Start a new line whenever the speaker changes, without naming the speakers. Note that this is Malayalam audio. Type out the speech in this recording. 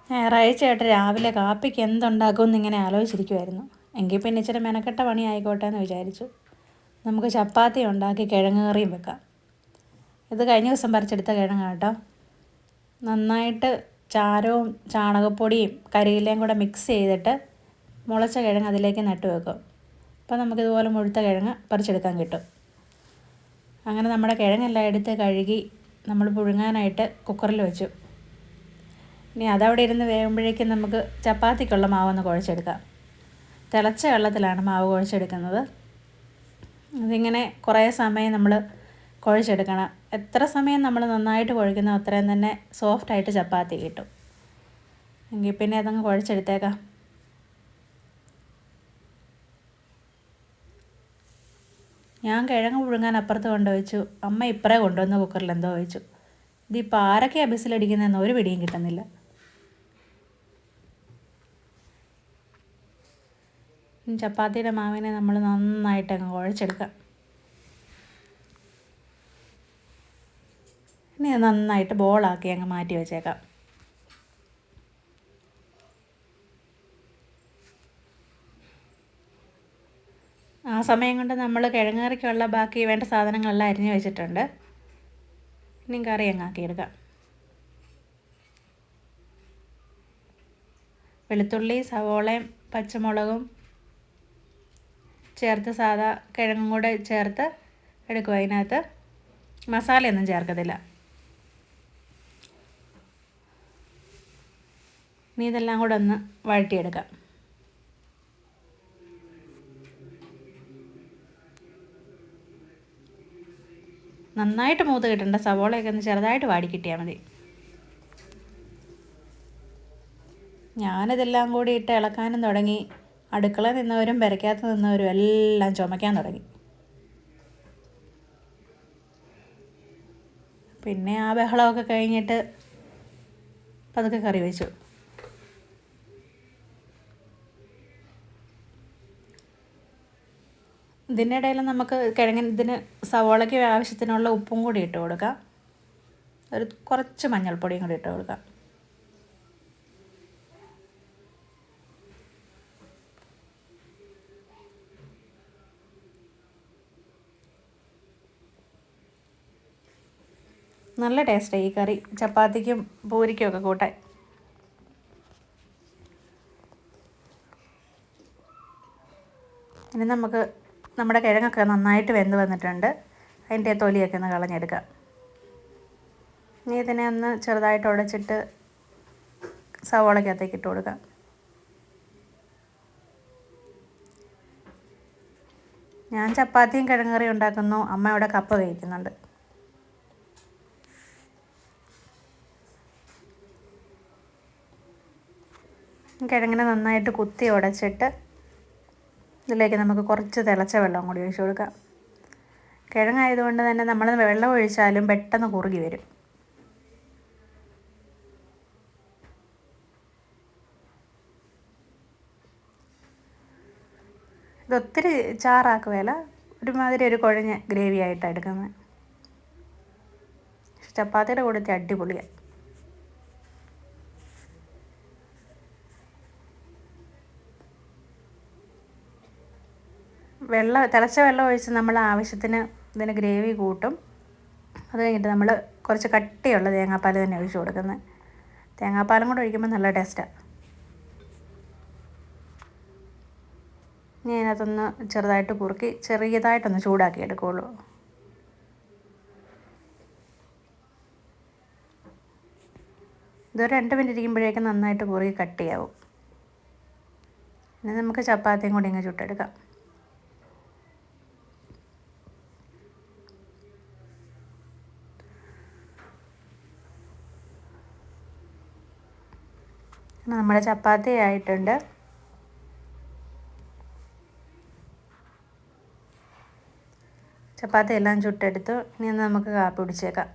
ഞായറാഴ്ചയായിട്ട് രാവിലെ കാപ്പിക്ക് എന്തുണ്ടാക്കുമെന്ന് ഇങ്ങനെ ആലോചിച്ചിരിക്കുമായിരുന്നു. എങ്കിൽ പിന്നെ ഇച്ചിരി മെനക്കെട്ട പണി ആയിക്കോട്ടെ എന്ന് വിചാരിച്ചു. നമുക്ക് ചപ്പാത്തി ഉണ്ടാക്കി കിഴങ്ങ് കറിയും വെക്കാം. ഇത് കഴിഞ്ഞ ദിവസം പറിച്ചെടുത്ത കിഴങ്ങാണ് കേട്ടോ. നന്നായിട്ട് ചാരവും ചാണകപ്പൊടിയും കരിയിലയും കൂടെ മിക്സ് ചെയ്തിട്ട് മുളച്ച കിഴങ്ങ് അതിലേക്ക് നട്ട് വെക്കും. അപ്പോൾ നമുക്കിതുപോലെ മുഴുത്ത കിഴങ്ങ് പറിച്ചെടുക്കാൻ കിട്ടും. അങ്ങനെ നമ്മുടെ കിഴങ്ങെല്ലാം എടുത്ത് കഴുകി നമ്മൾ പുഴുങ്ങാനായിട്ട് കുക്കറിൽ വെച്ചു. ഇനി അതവിടെ ഇരുന്ന് വേകുമ്പോഴേക്കും നമുക്ക് ചപ്പാത്തിക്കുള്ള മാവൊന്ന് കുഴച്ചെടുക്കാം. തിളച്ച വെള്ളത്തിലാണ് മാവ് കുഴച്ചെടുക്കുന്നത്. ഇതിങ്ങനെ കുറേ സമയം നമ്മൾ കുഴച്ചെടുക്കണം. എത്ര സമയം നമ്മൾ നന്നായിട്ട് കുഴക്കുന്നോ അത്രയും തന്നെ സോഫ്റ്റായിട്ട് ചപ്പാത്തി കിട്ടും. എങ്കിൽ പിന്നെ അതങ്ങ് കുഴച്ചെടുത്തേക്കാം. ഞാൻ കിഴങ്ങ് പുഴുങ്ങാൻ അപ്പുറത്ത് കൊണ്ടുവച്ചു. അമ്മ ഇപ്പറേ കൊണ്ടുവന്ന് കുക്കറിൽ എന്തോ വെച്ചു. ഇതിപ്പോൾ ആരൊക്കെയാണ് ബിസിലടിക്കുന്നതെന്ന് ഒരു പിടിയും കിട്ടുന്നില്ല. ചപ്പാത്തിയുടെ മാവിനെ നമ്മൾ നന്നായിട്ട് അങ്ങ് കുഴച്ചെടുക്കാം. ഇനി നന്നായിട്ട് ബോളാക്കി അങ്ങ് മാറ്റി വെച്ചേക്കാം. ആ സമയം കൊണ്ട് നമ്മൾ കിഴങ്ങ് കറിക്കുള്ള ബാക്കി വേണ്ട സാധനങ്ങളെല്ലാം അരിഞ്ഞ് വെച്ചിട്ടുണ്ട്. ഇനി കറി അങ്ങ് ആക്കിയെടുക്കാം. വെളുത്തുള്ളി, സവോളയും പച്ചമുളകും ചേർത്ത് സാധാ കിഴങ്ങും കൂടെ ചേർത്ത് എടുക്കും. അതിനകത്ത് മസാലയൊന്നും ചേർക്കത്തില്ല. ഇനി ഇതെല്ലാം കൂടെ ഒന്ന് വഴറ്റിയെടുക്കാം. നന്നായിട്ട് മൂത്ത് കിട്ടേണ്ട, സവോളയൊക്കെ ഒന്ന് ചെറുതായിട്ട് വാടി കിട്ടിയാൽ മതി. ഞാനിതെല്ലാം കൂടി ഇട്ട് ഇളക്കാനും തുടങ്ങി. അടുക്കള നിന്നവരും പെരയ്ക്കകത്ത് നിന്നവരും എല്ലാം ചുമയ്ക്കാൻ തുടങ്ങി. പിന്നെ ആ ബഹളമൊക്കെ കഴിഞ്ഞിട്ട് പതുക്കെ കറി വെച്ചു. ഇതിൻ്റെ ഇടയിൽ നമുക്ക് ഇതിന് സവോളയ്ക്ക് ആവശ്യത്തിനുള്ള ഉപ്പും കൂടി ഇട്ട് കൊടുക്കാം. കുറച്ച് മഞ്ഞൾപ്പൊടിയും കൂടി ഇട്ട് കൊടുക്കാം. നല്ല ടേസ്റ്റാണ് ഈ കറി ചപ്പാത്തിക്കും പൂരിക്കും ഒക്കെ കൂട്ടാൻ. ഇനി നമുക്ക് നമ്മുടെ കിഴങ്ങൊക്കെ നന്നായിട്ട് വെന്ത് വന്നിട്ടുണ്ട്. അതിൻ്റെ തൊലിയൊക്കെ ഒന്ന് കളഞ്ഞെടുക്കാം. ഇനി ഇതിനെ ഒന്ന് ചെറുതായിട്ട് ഉടച്ചിട്ട് സവോളയ്ക്കകത്തേക്ക് ഇട്ട് കൊടുക്കാം. ഞാൻ ചപ്പാത്തിയും കിഴങ്ങ് കറിയും ഉണ്ടാക്കുന്നു. അമ്മ ഇവിടെ കപ്പ വേവിക്കുന്നുണ്ട്. കിഴങ്ങിനെ നന്നായിട്ട് കുത്തി ഉടച്ചിട്ട് ഇതിലേക്ക് നമുക്ക് കുറച്ച് തിളച്ച വെള്ളം കൂടി ഒഴിച്ച് കൊടുക്കാം. കിഴങ്ങായതുകൊണ്ട് തന്നെ നമ്മൾ വെള്ളം ഒഴിച്ചാലും പെട്ടെന്ന് കുറുകി വരും. ഇതൊത്തിരി ചാറാക്കുകയല്ല, ഒരുമാതിരി ഒരു കുഴഞ്ഞ ഗ്രേവി ആയിട്ടാണ് എടുക്കുന്നത്. ചപ്പാത്തിയുടെ കൂടത്തെ അടിപൊളിയാണ്. തിളച്ച വെള്ളം ഒഴിച്ച് നമ്മൾ ആവശ്യത്തിന് ഇതിന് ഗ്രേവി കൂട്ടും. അത് കഴിഞ്ഞിട്ട് നമ്മൾ കുറച്ച് കട്ടിയുള്ള തേങ്ങാപ്പാൽ തന്നെ ഒഴിച്ച് കൊടുക്കുന്നത്. തേങ്ങാപ്പാലും കൂടെ ഒഴിക്കുമ്പോൾ നല്ല ടേസ്റ്റാണ്. ഇനി അതിനകത്തൊന്ന് ചെറുതായിട്ട് കുറുക്കി ചെറിയതായിട്ടൊന്ന് ചൂടാക്കി എടുക്കുകയുള്ളൂ. ഇതൊരു 2 മിനിറ്റ് ഇരിക്കുമ്പോഴേക്കും നന്നായിട്ട് കുറുകി കട്ടിയാവും. ഇനി നമുക്ക് ചപ്പാത്തിയും കൂടി ഇങ്ങ് ചുട്ടെടുക്കാം. നമ്മുടെ ചപ്പാത്തി ആയിട്ടുണ്ട്. ചപ്പാത്തി എല്ലാം ചുട്ടെടുത്തു. ഇനി നമുക്ക് കാപ്പി കുടിച്ചേക്കാം.